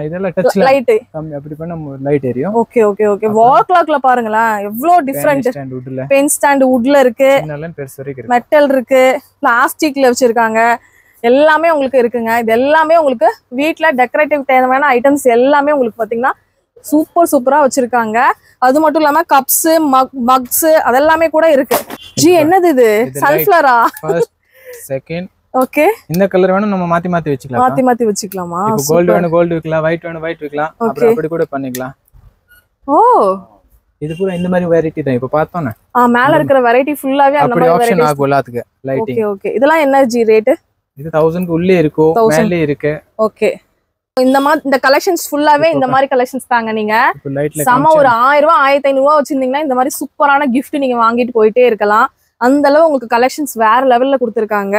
இதெல்லாம் டச் லைட் கம்மி அப்படி பண்ண லைட் ஏரியா. ஓகே வால் கிளாக்ல பாருங்களேன் எவ்வளவு டிஃபரெண்ட். பென் ஸ்டாண்ட் வுட்ல இருக்கு, மெட்டல் இருக்கு, பிளாஸ்டிக்ல வச்சிருக்காங்க. எல்லாமே உங்களுக்கு இருக்குங்க. இது எல்லாமே உங்களுக்கு வீட்ல டெக்கரேட்டிவ் தேவையான ஐட்டம்ஸ் எல்லாமே உங்களுக்கு பாத்தீங்கன்னா சூப்பரா வச்சிருக்காங்க. அது மட்டும் இல்லாம கப்ஸ் மக்ஸ் அதெல்லாமே கூட இருக்கு. ஜி என்னது இது? சன்ஃப்ளவரா? First second okay. இந்த கலர் வேணும் நம்ம மாத்தி வச்சுக்கலாமா? இப்போ கோல்ட் வேணும் கோல்ட் வைக்கலாம், ஒயிட் வேணும் ஒயிட் வைக்கலாம். அப்புறம் அப்படி கூட பண்ணிக்கலாம். ஓ இது பூரா இந்த மாதிரி வெரைட்டி தான். இப்போ பார்த்தோம்னா மேல இருக்கிற வெரைட்டி ஃபுல்லாவே அந்த மாதிரி ஆப்ஷன் ஆகும் எல்லாத்துக்கு லைட்டிங். ஓகே இதெல்லாம் என்ன ஜி ரேட்? இது 1000 க்கு உள்ளே இருக்கு, மேலே இருக்கு. ஓகே இந்த கலெக்ஷன்ஸ் ஃபுல்லாவே இந்த மாதிரி கலெக்ஷன்ஸ் தாங்க. நீங்க சம ஒரு 1000 ரூபாய் 1500 ரூபாய் வச்சிருந்தீங்கன்னா இந்த மாதிரி சூப்பரான கிஃப்ட் நீங்க வாங்கிட்டு போயிட்டே இருக்கலாம். அந்த அளவு உங்களுக்கு கலெக்ஷன்ஸ் வேற லெவல்ல கொடுத்துருக்காங்க.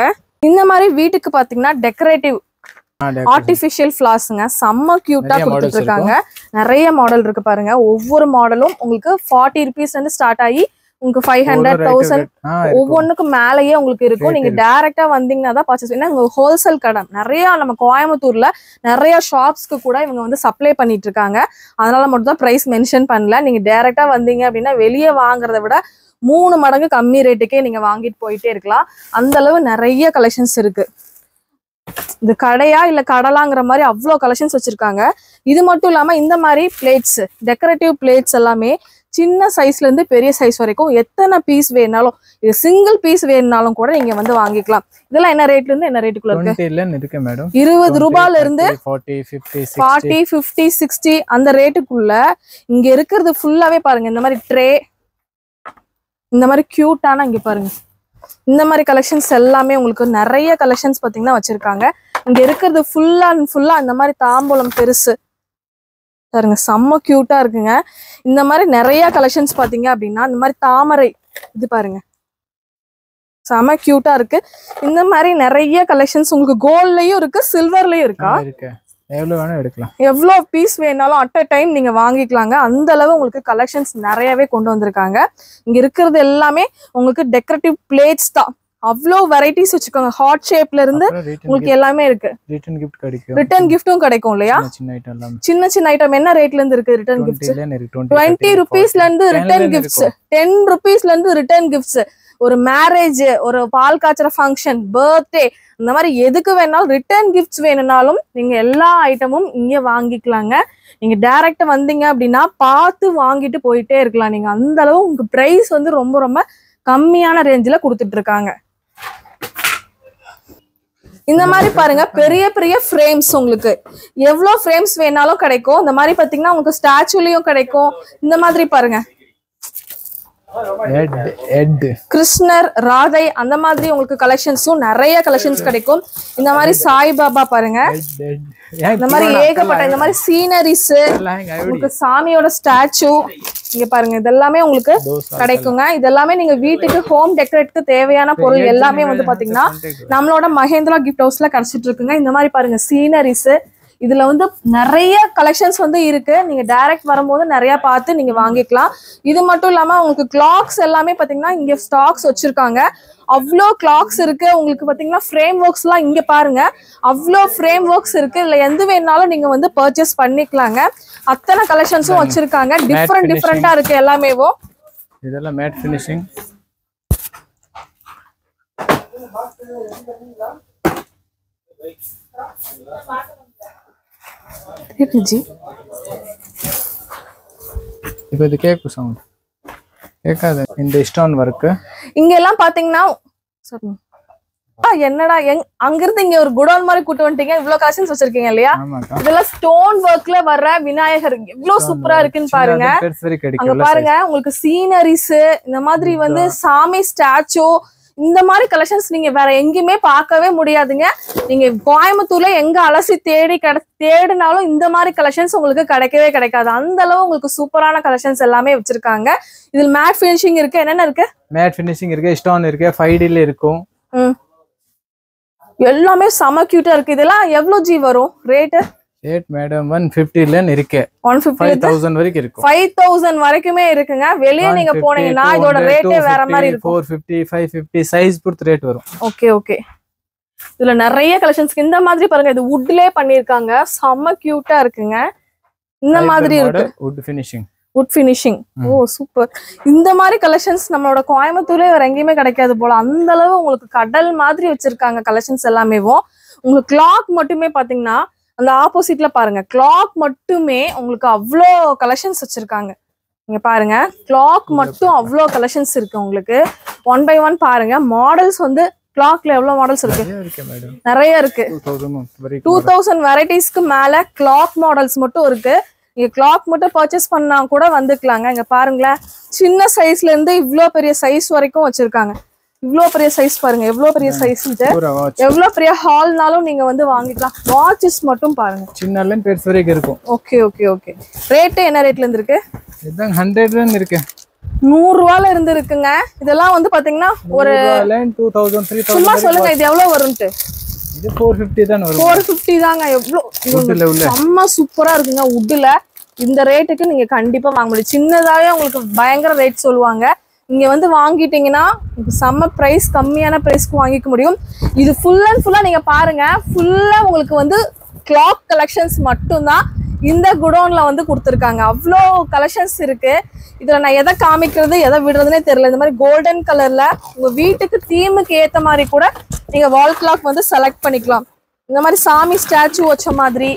இந்த மாதிரி வீட்டுக்கு பாத்தீங்கன்னா டெக்கரேட்டிவ் ஆர்டிபிஷியல் ஃபிளார்ஸ்ங்க செம்ம கியூட்டா கொடுத்துட்டு இருக்காங்க. நிறைய மாடல் இருக்கு பாருங்க. ஒவ்வொரு மாடலும் உங்களுக்கு 40 rupees இருந்து ஸ்டார்ட் ஆகி உங்களுக்கு 500 1000 ஒவ்வொன்றுக்கு மேலேயே உங்களுக்கு இருக்கும். நீங்க டைரக்டா வந்தீங்கன்னா தான் பர்ச்சேஸ். ஏன்னா இங்க ஹோல்சேல் கடை நிறைய நம்ம கோயம்புத்தூர்ல நிறைய ஷாப்ஸ்க்கு கூட இவங்க வந்து சப்ளை பண்ணிட்டு இருக்காங்க. அதனால மட்டும் தான் பிரைஸ் மென்ஷன் பண்ணல. நீங்க டைரக்டா வந்தீங்க அப்படின்னா வெளியே வாங்குறத விட 3 மடங்கு கம்மி ரேட்டுக்கே நீங்க வாங்கிட்டு போயிட்டே இருக்கலாம். அந்த அளவு நிறைய கலெக்ஷன்ஸ் இருக்கு. இது கடையா இல்ல கடலாங்கிற மாதிரி அவ்வளோ கலெக்ஷன்ஸ் வச்சிருக்காங்க. இது மட்டும் இல்லாம இந்த மாதிரி பிளேட்ஸ், டெக்கரேட்டிவ் பிளேட்ஸ் எல்லாமே சின்ன சைஸ்ல இருந்து பெரிய சைஸ் வரைக்கும் எத்தனை பீஸ் வேணாலும், இது சிங்கிள் பீஸ் வேணும்னாலும் கூட நீங்க வந்து வாங்கிக்கலாம். இதெல்லாம் என்ன ரேட்ல இருந்து என்ன ரேட்டுக்குள்ள இருக்கு? 20 இருக்கு மேடம். 20 ரூபாயில இருந்து 40, 50, 40, 50, 60 அந்த ரேட்டுக்குள்ள இங்க இருக்கிறது ஃபுல்லாவே பாருங்க. இந்த மாதிரி ட்ரே, இந்த மாதிரி கியூட்டான இங்க பாருங்க, இந்த மாதிரி கலெக்ஷன்ஸ் எல்லாமே உங்களுக்கு நிறைய கலெக்ஷன்ஸ் பாத்தீங்கன்னா வச்சிருக்காங்க. இங்க இருக்கிறது ஃபுல்லா இந்த மாதிரி தாம்பூலம் பெருசு பாருங்க, செம்ம கியூட்டா இருக்குங்க. இந்த மாதிரி நிறைய கலெக்ஷன்ஸ் பாத்தீங்க அப்படின்னா இந்த மாதிரி தாமரை இது பாருங்க செம்ம கியூட்டா இருக்கு. இந்த மாதிரி நிறைய கலெக்ஷன்ஸ் உங்களுக்கு கோல்ட்லயும் இருக்கு, சில்வர்லயும் இருக்கா? எவ்வளவு வேணா எடுக்கலாம், எவ்வளவு பீஸ் வேணாலும் அட் அ டைம் நீங்க வாங்கிக்கலாங்க. அந்த அளவு உங்களுக்கு கலெக்ஷன்ஸ் நிறையவே கொண்டு வந்திருக்காங்க. இங்க இருக்கிறது எல்லாமே உங்களுக்கு டெக்கரேட்டிவ் பிளேட்ஸ் தான். அவ்வளோ வெரைட்டிஸ் வச்சுக்கோங்க. ஹார்ட் ஷேப்ல இருந்து உங்களுக்கு எல்லாமே இருக்கு. ரிட்டர்ன் கிஃப்ட் கிடைக்கும், ரிட்டர்ன் கிஃப்ட்டும் கிடைக்கும் இல்லையா? சின்ன ஐட்டம் என்ன ரேட்ல இருந்து இருக்கு ரிட்டர்ன் கிஃப்ட்ஸ்? 20 ருபீஸ்ல இருந்து ரிட்டர்ன் கிஃப்ட்ஸ், 10 ருபீஸ்ல இருந்து ரிட்டர்ன் கிஃப்ட்ஸ். ஒரு மேரேஜ், ஒரு பால் காய்ச்சற ஃபங்க்ஷன், பர்த்டே, இந்த மாதிரி எதுக்கு வேணாலும் ரிட்டர்ன் கிஃப்ட்ஸ் வேணும்னாலும் நீங்க எல்லா ஐட்டமும் இங்க வாங்கிக்கலாங்க. நீங்க டைரக்டா வந்தீங்க அப்படின்னா பார்த்து வாங்கிட்டு போயிட்டே இருக்கலாம். நீங்க அந்த அளவு உங்களுக்கு பிரைஸ் வந்து ரொம்ப ரொம்ப கம்மியான ரேஞ்சில கொடுத்துட்டு இருக்காங்க. இந்த மாதிரி பாருங்க, பெரிய பெரிய ஃப்ரேம்ஸ் உங்களுக்கு எவ்வளவு ஃப்ரேம்ஸ் வேணாலும் கிடைக்கும். இந்த மாதிரி பாத்தீங்கன்னா உங்களுக்கு ஸ்டாச்சுலயும் கிடைக்கும். இந்த மாதிரி பாருங்க, கிருஷ்ணர், ராதை, அந்த மாதிரி உங்களுக்கு கலெக்ஷன்ஸும் நிறைய கலெக்ஷன்ஸ் கிடைக்கும். இந்த மாதிரி சாய்பாபா பாருங்க, இந்த மாதிரி ஏகப்பட்ட இந்த மாதிரி சீனரிஸ், உங்களுக்கு சாமியோட ஸ்டாச்சு இங்க பாருங்க, இதெல்லாமே உங்களுக்கு கிடைக்குங்க. இதெல்லாமே நீங்க வீட்டுக்கு ஹோம் டெக்கரேட்க்கு தேவையான பொருள் எல்லாமே வந்து பாத்தீங்கன்னா நம்மளோட மகேந்திரா கிஃப்ட் ஹவுஸ்ல கிடைச்சிட்டு இருக்குங்க. இந்த மாதிரி பாருங்க சீனரிஸ், இதுல வந்து நிறைய கலெக்ஷன்ஸ் வந்து இருக்கு. நீங்க டைரக்ட் வரும்போது நிறைய பார்த்து நீங்க வாங்கிக்கலாம். இது மட்டும் இல்லாம உங்களுக்கு கிளாக்ஸ் எல்லாமே பாத்தீங்கன்னா இங்க ஸ்டாக்ஸ் வச்சிருக்காங்க. அவ்வளோ கிளாக்ஸ் இருக்கு உங்களுக்கு பாத்தீங்கன்னா. ஃப்ரேம் ஒர்க்ஸ் எல்லாம் இங்க பாருங்க, அவ்வளோ ஃப்ரேம் ஒர்க்ஸ் இருக்கு. இல்ல எந்த வேணாலும் நீங்க வந்து பர்ச்சேஸ் பண்ணிக்கலாங்க. அத்தனை கலெக்ஷன்ஸும் வச்சிருக்காங்க. டிஃப்ரெண்டா இருக்கு எல்லாமே. இதெல்லாம் மேட் ஃபினிஷிங். இப்போ இது கேக்கு சவுண்ட் கேட்காது. இந்த ஸ்டோன் ஒர்க் இங்க எல்லாம் பாத்தீங்கன்னா என்னடா அங்கிருந்து இங்க ஒரு குடோன் மாதிரி கூட்டு வந்துட்டீங்க. இவ்வளவு கலெக்ஷன்ஸ் வச்சிருக்கீங்க இல்லையா? இதெல்லாம் ஸ்டோன் ஒர்க்ல வர்ற விநாயகர் எவ்வளவு சூப்பரா இருக்குன்னு பாருங்க. அங்க பாருங்க உங்களுக்கு சீனரிஸ், இந்த மாதிரி வந்து சாமி ஸ்டாச்சு, இந்த மாதிரி கலெக்ஷன்ஸ் நீங்க வேற எங்கேயுமே பார்க்கவே முடியாதுங்க. நீங்க கோயம்புத்தூர்ல எங்க அலசி தேடினாலும் இந்த மாதிரி கலெக்ஷன்ஸ் உங்களுக்கு கிடைக்கவே கிடைக்காது. அந்த அளவு உங்களுக்கு சூப்பரான கலெக்ஷன்ஸ் எல்லாமே வச்சிருக்காங்க. இதுல மேட் ஃபினிஷிங் இருக்கு. என்னென்ன இருக்கு? மேட் ஃபினிஷிங் இருக்கு, ஸ்டோன் இருக்கு, 5Dல இருக்கும். எல்லாமே செம கியூட்டா இருக்கு. இதெல்லாம் எவ்வளவு ஜி வரும் ரேட்? ரேட் மேடம் 150ல இருக்கு. 5000 வரைக்கும் இருக்கு. 5000 வரைக்குமே இருக்குங்க. வெளிய நீங்க போனீங்கன்னா இதோட ரேட்டே வேற மாதிரி இருக்கும். 450, 550 சைஸ் பொறுத்து ரேட் வரும். ஓகே. இதுல நிறைய கலெக்ஷன்ஸ் இந்த மாதிரி பாருங்க. இது வுட்லயே பண்ணிருக்காங்க. செம கியூட்டா இருக்குங்க. இந்த மாதிரி இருக்கு. Wood finishing. Oh super. இந்த மாதிரி கலெக்ஷன்ஸ் நம்மளோட கோயம்புத்தூர்ல வேற எங்கேயுமே கிடைக்காது போல. அந்த அளவு உங்களுக்கு கடல் மாதிரி வச்சிருக்காங்க கலெக்ஷன்ஸ் எல்லாமே. உங்களுக்கு கிளாக் மட்டுமே பாத்தீங்கன்னா அந்த ஆப்போசிட்ல பாருங்க, கிளாக் மட்டுமே உங்களுக்கு அவ்வளோ கலெக்ஷன்ஸ் வச்சிருக்காங்க. நீங்க பாருங்க, கிளாக் மட்டும் அவ்வளோ கலெக்ஷன்ஸ் இருக்கு உங்களுக்கு. 1 by 1 பாருங்க. மாடல்ஸ் வந்து கிளாக்ல எவ்வளவு மாடல்ஸ் இருக்கு? நிறைய இருக்கு. 2000 வெரைட்டிஸ்க்கு மேல கிளாக் மாடல்ஸ் மட்டும் இருக்கு. நீங்க கிளாக் மட்டும் பர்ச்சேஸ் பண்ணா கூட வந்துக்கலாங்க. இங்க பாருங்களேன், சின்ன சைஸ்ல இருந்து இவ்வளோ பெரிய சைஸ் வரைக்கும் வச்சிருக்காங்க. இவ்ளோ பெரிய சைஸ் பாருங்க, எவ்வளவு பெரிய சைஸ். எவ்வளவு பெரிய ஹால்னாலும் நீங்க வந்து வாங்கிக்கலாம். வாட்சஸ் மட்டும் பாருங்க, சின்னல பெருசு வரைக்கும் இருக்கும். ஓகே. ரேட் என்ன ரேட்ல இருந்து இருக்கு? இதான் 100 ல இருக்கு. 100 ரூபாயில இருந்து இருக்குங்க. இதெல்லாம் வந்து பாத்தீங்கன்னா ஒரு 2000, 3000. சும்மா சொல்லுங்க இது எவ்வளவு வரும்ட்டு. இது 450 தான் வரும். 450 தாங்க. எவ்வளவு செம்ம சூப்பரா இருக்குங்க. வுட்ல இந்த ரேட்டுக்கு நீங்க கண்டிப்பா வாங்க முடியும். சின்னதாவே உங்களுக்கு பயங்கர ரேட் சொல்லுவாங்க. இங்க வந்து வாங்கிட்டீங்கன்னா செம்ம பிரைஸ், கம்மியான பிரைஸ்க்கு வாங்கிக்க முடியும். இது ஃபுல் அண்ட் ஃபுல்லா நீங்க பாருங்க, ஃபுல்லா உங்களுக்கு வந்து கிளாக் கலெக்ஷன்ஸ் மட்டும்தான் இந்த குடோன்ல வந்து கொடுத்துருக்காங்க. அவ்வளோ கலெக்ஷன்ஸ் இருக்கு. இதுல நான் எதை காமிக்கிறது எதை விடுறதுனே தெரியல. இந்த மாதிரி கோல்டன் கலர்ல உங்க வீட்டுக்கு தீமுக்கு ஏத்த மாதிரி கூட நீங்க வால் கிளாக் வந்து செலக்ட் பண்ணிக்கலாம். இந்த மாதிரி சாமி ஸ்டாச்சு வச்ச மாதிரி.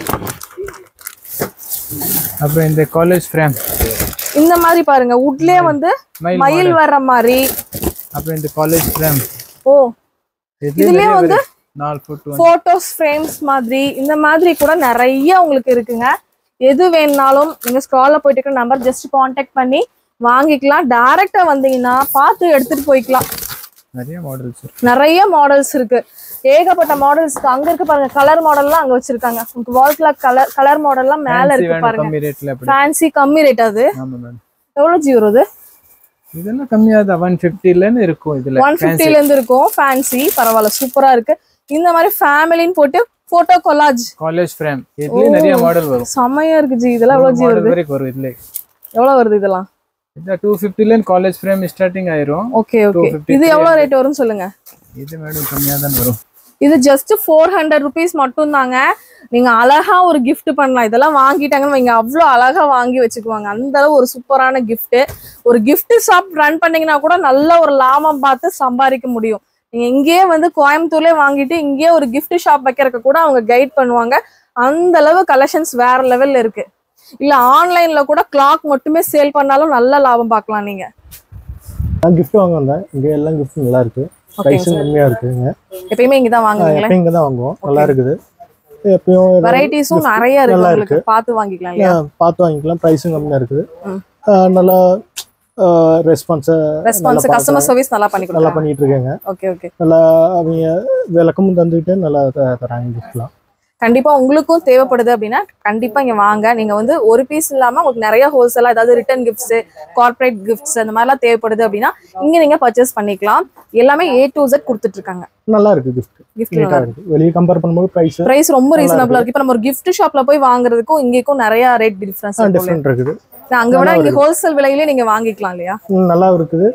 அப்புறம் இந்த காலேஜ் ஃப்ரேம் இந்த மாதிரி பாருங்க, வுட்லயே வந்து மயில் வர்ற மாதிரி. அப்புறம் இந்த காலேஜ் ஃப்ரேம். ஓ, இதுலயே வந்து 4 ஃபுட் போட்டோஸ் ஃப்ரேம்ஸ் மாதிரி இந்த மாதிரி கூட நிறைய உங்களுக்கு இருக்குங்க. எது வேணும்னாலும் நீங்க ஸ்க்ரால்ல போயிட்டு இருக்க நம்பர் ஜஸ்ட் கான்டாக்ட் பண்ணி வாங்கிக்கலாம். டைரக்டா வந்தீங்கன்னா பார்த்து எடுத்துட்டு போய்க்கலாம். நிறைய மாடல்ஸ் இருக்கு, ஏகப்பட்ட மாடல்ஸ். அங்க இருக்கு பாருங்க, கலர் மாடல்லாம் அங்க வச்சிருக்காங்க. உங்களுக்கு வால் கிளாக் கலர் மாடல்லாம் மேல இருக்கு பாருங்க. ஃபேன்சி கம்மி ரேட். அது எவ்வளவு ஜி வருது? இதெல்லாம் கம்மியா தான் 150 ல இருந்து இருக்கும். இதுல 150 ல இருந்து இருக்கும். ஃபேன்சி பரவாயில்ல, சூப்பரா இருக்கு. இந்த மாதிரி ஃபேமிலின்னு போட்டு போட்டோ கொலாஜ் காலேஜ் ஃப்ரேம் இதுல நிறைய மாடல் வரும். செமையா இருக்கு ஜி. இதெல்லாம் எவ்வளவு ஜி வருது? வரும் இதுல. எவ்வளவு வருது இதெல்லாம்? இது 250 ல இருந்து காலேஜ் ஃப்ரேம் ஸ்டார்டிங் ஆயிரும். Okay okay. இது எவ்வளவு ரேட் வரும்னு சொல்லுங்க. இது மேடம் கம்மியா தான் வரும். இது ஜஸ்ட் 400 rupees மட்டும் தாங்க. நீங்க அழகா ஒரு gift பண்ணலாம். இதெல்லாம் வாங்கிட்டாங்கன்னு வைங்க, அவ்வளவு அழகா வாங்கி வச்சுக்குவாங்க. அந்த அளவு ஒரு சூப்பரான gift. ஒரு gift shop ரன் பண்ணீங்கன்னா கூட நல்ல ஒரு லாபம் பார்த்து சம்பாதிக்க முடியும். நீங்க இங்கேயே வந்து கோயம்புத்தூர்லயே வாங்கிட்டு இங்கேயே ஒரு gift shop வைக்கிறதுக்கு கூட அவங்க கைட் பண்ணுவாங்க. அந்த அளவு கலெக்ஷன்ஸ் வேற லெவல்ல இருக்கு. இல்ல ஆன்லைன்ல கூட கிளாக் மட்டுமே சேல் பண்ணாலும் நல்ல லாபம் பார்க்கலாம். நீங்க நான் gift வாங்க வந்தேன். இங்க எல்லாம் gift நல்லா இருக்கு. பிரைஸ் கம்மியா இருக்குங்க. எப்பயுமே இங்க தான் வாங்குவீங்களா? இங்க தான் வாங்குவோம். நல்லா இருக்குது. எப்பயும் வெரைட்டிஸும் நிறைய இருக்கு, உங்களுக்கு பார்த்து வாங்கிக்கலாம் இல்லையா? பார்த்து வாங்கிக்கலாம். பிரைஸும் கம்மியா இருக்குது. நல்லா ரெஸ்பான்ஸ் கஸ்டமர் சர்வீஸ் நல்லா பண்ணிட்டு இருக்காங்க. Okay okay. நல்லா அவங்க விளக்கமும் தந்துட்டு நல்லா தராங்க கிஃப்ட்லாம். கண்டிப்பா உங்களுக்கும் தேவைப்படுது அப்படின்னா கண்டிப்பா இங்க வாங்க. நீங்க வந்து ஒரு பீஸ் இல்லாம உங்களுக்கு நிறைய ஹோல்சேலா ஏதாவது ரிட்டர்ன் கிஃப்ட்ஸ், கார்ப்பரேட் கிஃப்ட்ஸ் அந்த மாதிரிலாம் தேவைப்படுது அப்படின்னா இங்க நீங்க பர்ச்சேஸ் பண்ணிக்கலாம். எல்லாமே A to Z கொடுத்துட்டு இருக்காங்க. நல்லா இருக்கு கிஃப்ட். நீட்டா இருக்கு. வெளிய கம்பேர் பண்ணும்போது பிரைஸ் ரொம்ப ரீசனபிளா இருக்கு. இப்ப நம்ம ஒரு gift ஷாப்ல போய் வாங்குறதுக்கும் இங்கேக்கும் நிறைய ரேட் டிஃபரன்ஸ் இருக்குது. அங்க விட இங்க ஹோல்சேல் விலையிலே நீங்க வாங்கிக்கலாம் இல்லையா? நல்லா இருக்குது.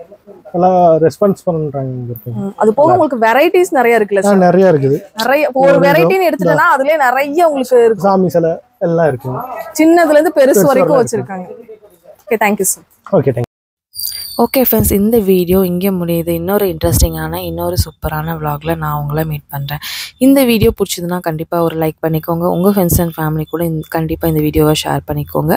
நல்லா ரெஸ்பான்ஸ் பண்றாங்க. அது போக உங்களுக்கு வெரைட்டிஸ் நிறைய இருக்குல்ல சார்? நிறைய இருக்குது. நிறைய ஒரு வெரைட்டின்னு எடுத்துட்டேன்னா அதுலயே நிறைய உங்களுக்கு இருக்கு. சாமி சிலை எல்லாம் இருக்கு. சின்னதுல இருந்து பெருசு வரைக்கும் வச்சிருக்காங்க. Okay, thank you sir. Okay, thank you. Okay friends, இந்த வீடியோ இங்கே முடியுது. இன்னொரு இன்ட்ரெஸ்டிங்கான இன்னொரு சூப்பரான vlogல நான் உங்களை மீட் பண்ணுறேன். இந்த வீடியோ பிடிச்சதுன்னா கண்டிப்பாக ஒரு லைக் பண்ணிக்கோங்க. உங்கள் ஃப்ரெண்ட்ஸ் அண்ட் ஃபேமிலி கூட கண்டிப்பாக இந்த வீடியோவை ஷேர் பண்ணிக்கோங்க.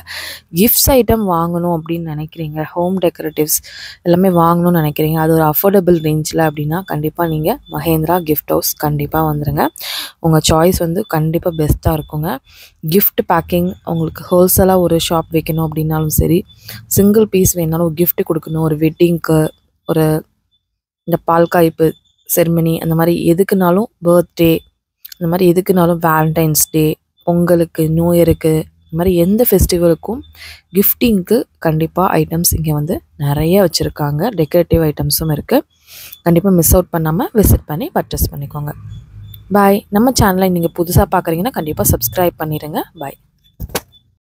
கிஃப்ட்ஸ் ஐட்டம் வாங்கணும் அப்படின்னு நினைக்கிறீங்க, ஹோம் டெக்கரேட்டிவ்ஸ் எல்லாமே வாங்கணும்னு நினைக்கிறீங்க, அது ஒரு அஃபோர்டபுள் ரேஞ்சில் அப்படின்னா கண்டிப்பாக நீங்கள் மஹேந்திரா கிஃப்ட் ஹவுஸ் கண்டிப்பாக வந்துடுங்க. உங்கள் சாய்ஸ் வந்து கண்டிப்பாக பெஸ்ட்டாக இருக்குங்க. கிஃப்ட் பேக்கிங் உங்களுக்கு ஹோல்சேலாக ஒரு ஷாப் வைக்கணும் அப்படின்னாலும் சரி, சிங்கிள் பீஸ் வேணாலும் ஒரு கிஃப்ட் கொடுக்கணும், ஒரு வெட்டிங்க்கு, ஒரு இந்த பால்காய்ப்பு செரிமனி, அந்த மாதிரி எதுக்குனாலும், பர்த்டே, அந்த மாதிரி எதுக்குனாலும், வேலண்டைன்ஸ் டே, பொங்கலுக்கு, நியூ இயருக்கு, இந்த மாதிரி எந்த ஃபெஸ்டிவலுக்கும் கிஃப்டிங்க்கு கண்டிப்பாக ஐட்டம்ஸ் இங்கே வந்து நிறைய வச்சுருக்காங்க. டெக்கரேட்டிவ் ஐட்டம்ஸும் இருக்குது. கண்டிப்பாக மிஸ் அவுட் பண்ணாமல் விசிட் பண்ணி பர்ச்சேஸ் பண்ணிக்கோங்க. பாய். நம்ம சேனலை நீங்கள் புதுசாக பார்க்குறீங்கன்னா கண்டிப்பாக சப்ஸ்கிரைப் பண்ணிடுங்க. பாய்.